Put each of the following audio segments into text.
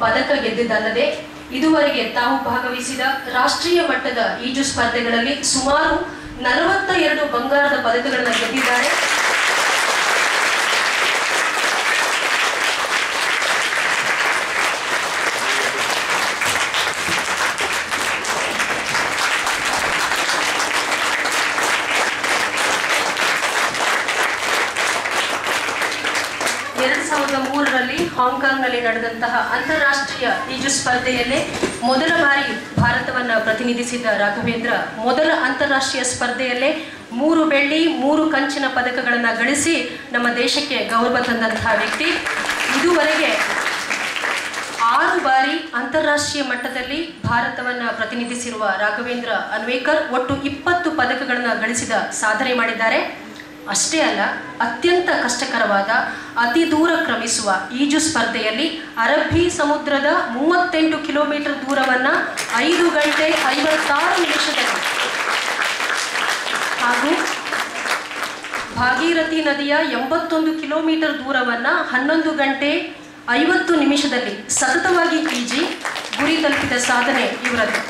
ಪದಕ ಗೆದ್ದಿದ್ದಲ್ಲದೆ ಇದುವರೆಗೆ ತಾವು ಭಾಗವಹಿಸಿದ ರಾಷ್ಟ್ರೀಯ ಮಟ್ಟದ ಈಜು ಸ್ಪರ್ಧೆಗಳಲ್ಲಿ ಸುಮಾರು 42 ಬಂಗಾರದ ಪದಕಗಳನ್ನು ಗೆದ್ದಿದ್ದಾರೆ. ಹಾಂಗ್ಕಾಂಗ್ನಲ್ಲಿ ನಡೆದಂತಹ ಅಂತಾರಾಷ್ಟ್ರೀಯ ಈಜು ಸ್ಪರ್ಧೆಯಲ್ಲೇ ಮೊದಲ ಬಾರಿ ಭಾರತವನ್ನು ಪ್ರತಿನಿಧಿಸಿದ ರಾಘವೇಂದ್ರ ಮೊದಲ ಅಂತಾರಾಷ್ಟ್ರೀಯ ಸ್ಪರ್ಧೆಯಲ್ಲೇ 3 ಬೆಳ್ಳಿ 3 ಕಂಚಿನ ಪದಕಗಳನ್ನು ಗಳಿಸಿ ನಮ್ಮ ದೇಶಕ್ಕೆ ಗೌರವ ತಂದಂತಹ ವ್ಯಕ್ತಿ. ಇದುವರೆಗೆ 6 ಬಾರಿ ಅಂತಾರಾಷ್ಟ್ರೀಯ ಮಟ್ಟದಲ್ಲಿ ಭಾರತವನ್ನು ಪ್ರತಿನಿಧಿಸಿರುವ ರಾಘವೇಂದ್ರ ಅನ್ವೇಕರ್ ಒಟ್ಟು 20 ಪದಕಗಳನ್ನು ಗಳಿಸಿದ ಸಾಧನೆ ಮಾಡಿದ್ದಾರೆ. ಅಷ್ಟೇ ಅಲ್ಲ, ಅತ್ಯಂತ ಕಷ್ಟಕರವಾದ ಅತಿ ದೂರ ಕ್ರಮಿಸುವ ಈಜು ಸ್ಪರ್ಧೆಯಲ್ಲಿ ಅರಬ್ಬಿ ಸಮುದ್ರದ 38 ಕಿಲೋಮೀಟರ್ ದೂರವನ್ನು 5 ಗಂಟೆ 56 ನಿಮಿಷದಲ್ಲಿ ಹಾಗೂ ಭಾಗೀರಥಿ ನದಿಯ 81 ಕಿಲೋಮೀಟರ್ ದೂರವನ್ನು 11 ಗಂಟೆ 50 ನಿಮಿಷದಲ್ಲಿ ಸತತವಾಗಿ ಈಜಿ ಗುರಿ ತಲುಪಿದ ಸಾಧನೆ ಇವರದ್ದು.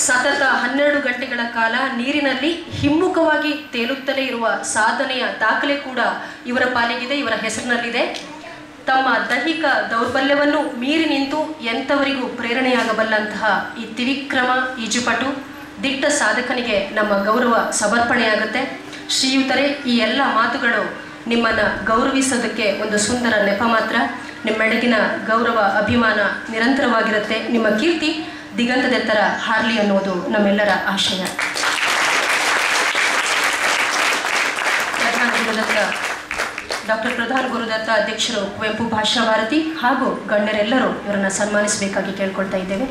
ಸತತ 12 ಗಂಟೆಗಳ ಕಾಲ ನೀರಿನಲ್ಲಿ ಹಿಮ್ಮುಖವಾಗಿ ತೇಲುತ್ತಲೇ ಇರುವ ಸಾಧನೆಯ ದಾಖಲೆ ಕೂಡ ಇವರ ಪಾಲಿಗಿದೆ, ಇವರ ಹೆಸರಿನಲ್ಲಿದೆ. ತಮ್ಮ ದೈಹಿಕ ದೌರ್ಬಲ್ಯವನ್ನು ಮೀರಿ ನಿಂತು ಎಂಥವರಿಗೂ ಪ್ರೇರಣೆಯಾಗಬಲ್ಲಂತಹ ಈ ತ್ರಿವಿಕ್ರಮ ಈಜುಪಟು ದಿಟ್ಟ ಸಾಧಕನಿಗೆ ನಮ್ಮ ಗೌರವ ಸಮರ್ಪಣೆಯಾಗುತ್ತೆ. ಶ್ರೀಯುತರೇ, ಈ ಎಲ್ಲ ಮಾತುಗಳು ನಿಮ್ಮನ್ನು ಗೌರವಿಸೋದಕ್ಕೆ ಒಂದು ಸುಂದರ ನೆಪ ಮಾತ್ರ. ನಿಮ್ಮೆಡೆಗಿನ ಗೌರವ ಅಭಿಮಾನ ನಿರಂತರವಾಗಿರುತ್ತೆ. ನಿಮ್ಮ ಕೀರ್ತಿ ದಿಗಂತದೆತ್ತರ ಹಾರಲಿ ಅನ್ನೋದು ನಮ್ಮೆಲ್ಲರ ಆಶಯ. ಡಾಕ್ಟರ್ ಪ್ರಧಾನ್ ಗುರುದತ್ತ ಅಧ್ಯಕ್ಷರು ಕುವೆಂಪು ಭಾಷಾ ಭಾರತಿ ಹಾಗೂ ಗಣ್ಯರೆಲ್ಲರೂ ಇವರನ್ನು ಸನ್ಮಾನಿಸಬೇಕಾಗಿ ಕೇಳ್ಕೊಳ್ತಾ ಇದ್ದೇವೆ.